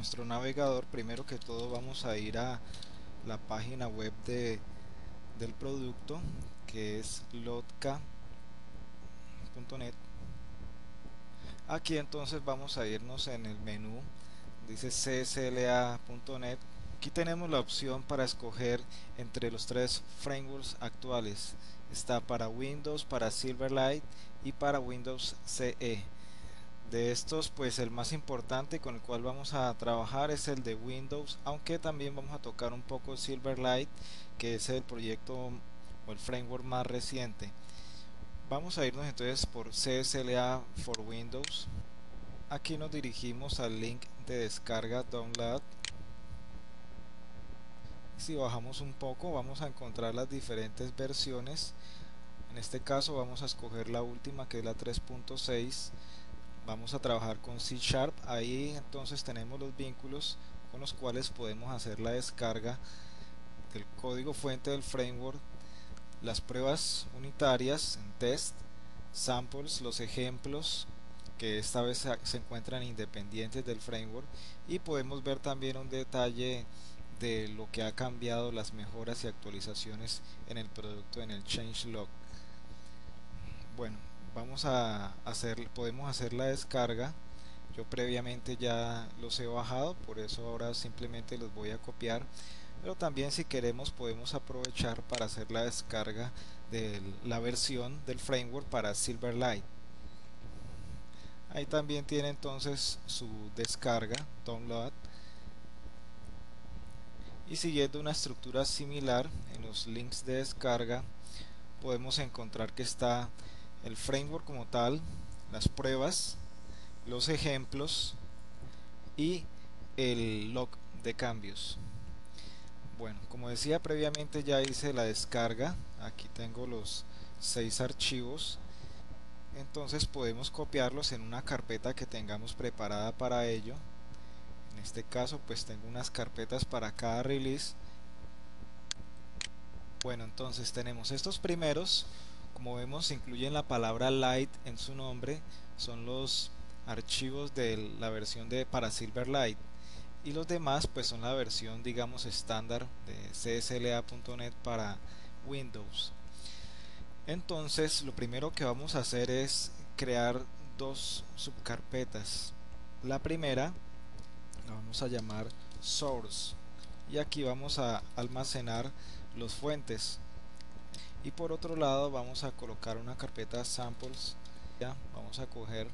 nuestro navegador, primero que todo vamos a ir a la página web del producto, que es lotka.net. Aquí entonces vamos a irnos en el menú, dice csla.net. Aquí tenemos la opción para escoger entre los tres frameworks actuales. Está para Windows, para Silverlight y para Windows CE. De estos, pues el más importante con el cual vamos a trabajar es el de Windows, aunque también vamos a tocar un poco Silverlight, que es el proyecto o el framework más reciente. Vamos a irnos entonces por CSLA for Windows. Aquí nos dirigimos al link de descarga download. Si bajamos un poco vamos a encontrar las diferentes versiones. En este caso vamos a escoger la última, que es la 3.6. Vamos a trabajar con C#. Ahí entonces tenemos los vínculos con los cuales podemos hacer la descarga del código fuente del framework, las pruebas unitarias en test, samples, los ejemplos que esta vez se encuentran independientes del framework, y podemos ver también un detalle de lo que ha cambiado, las mejoras y actualizaciones en el producto, en el changelog. Bueno, podemos hacer la descarga. Yo previamente ya los he bajado, por eso ahora simplemente los voy a copiar, pero también si queremos podemos aprovechar para hacer la descarga de la versión del framework para Silverlight. Ahí también tiene entonces su descarga, download, y siguiendo una estructura similar en los links de descarga podemos encontrar que está el framework como tal, las pruebas, los ejemplos y el log de cambios. Bueno, como decía previamente, ya hice la descarga. Aquí tengo los 6 archivos, entonces podemos copiarlos en una carpeta que tengamos preparada para ello. En este caso pues tengo unas carpetas para cada release. Bueno, entonces tenemos estos primeros, como vemos incluyen la palabra light en su nombre, son los archivos de la versión para Silverlight, y los demás pues son la versión, digamos, estándar de csla.net para Windows. Entonces lo primero que vamos a hacer es crear dos subcarpetas. La primera la vamos a llamar source, y aquí vamos a almacenar los fuentes, y por otro lado vamos a colocar una carpeta samples. Ya vamos a coger,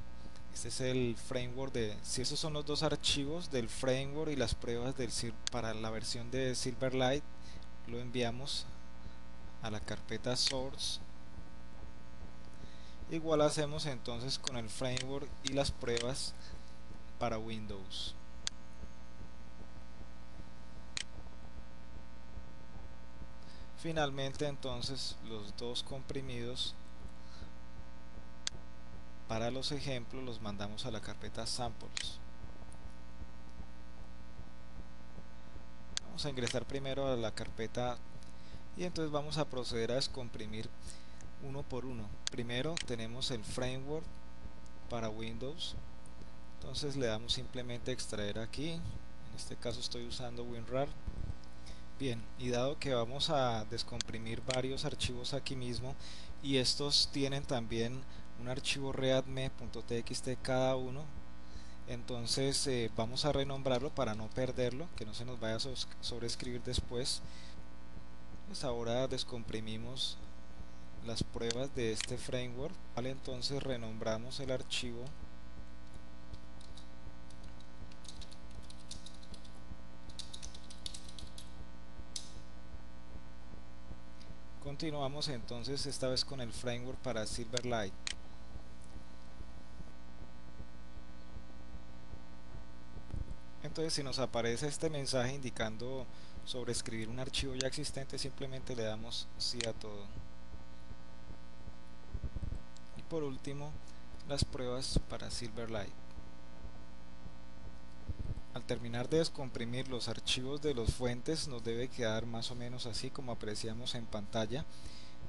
este es el framework si esos son los dos archivos del framework y las pruebas para la versión de Silverlight, lo enviamos a la carpeta source. Igual hacemos entonces con el framework y las pruebas para Windows. Finalmente entonces los dos comprimidos para los ejemplos los mandamos a la carpeta samples. Vamos a ingresar primero a la carpeta y entonces vamos a proceder a descomprimir uno por uno. Primero tenemos el framework para Windows, entonces le damos simplemente extraer aquí. En este caso estoy usando WinRAR. Bien, y dado que vamos a descomprimir varios archivos aquí mismo, y estos tienen también un archivo readme.txt cada uno, entonces vamos a renombrarlo para no perderlo, que no se nos vaya a sobreescribir después. Pues ahora descomprimimos las pruebas de este framework, ¿vale? Entonces renombramos el archivo continuamos entonces esta vez con el framework para Silverlight. Entonces si nos aparece este mensaje indicando sobreescribir un archivo ya existente, simplemente le damos sí a todo. Y por último, las pruebas para Silverlight. Al terminar de descomprimir los archivos de los fuentes, nos debe quedar más o menos así como apreciamos en pantalla.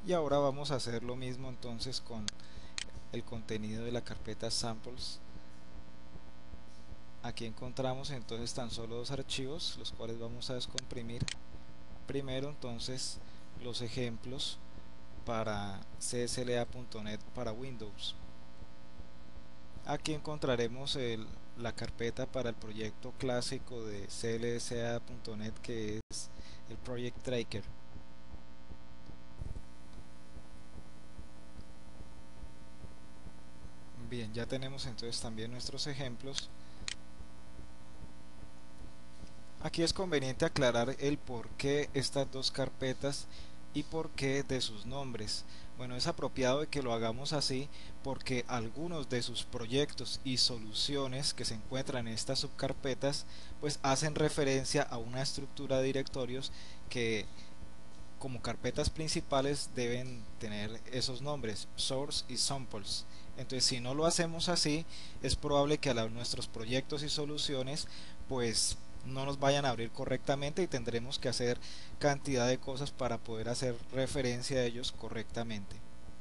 Y ahora vamos a hacer lo mismo entonces con el contenido de la carpeta samples. Aquí encontramos entonces tan solo dos archivos, los cuales vamos a descomprimir. Primero entonces los ejemplos para csla.net para Windows. Aquí encontraremos la carpeta para el proyecto clásico de clsa.net, que es el Project Tracker. Bien, ya tenemos entonces también nuestros ejemplos. Aquí es conveniente aclarar el por qué estas dos carpetas y por qué de sus nombres. Bueno, es apropiado de que lo hagamos así porque algunos de sus proyectos y soluciones que se encuentran en estas subcarpetas pues hacen referencia a una estructura de directorios que como carpetas principales deben tener esos nombres, source y samples. Entonces, si no lo hacemos así, es probable que a nuestros proyectos y soluciones pues no nos vayan a abrir correctamente y tendremos que hacer cantidad de cosas para poder hacer referencia a ellos correctamente.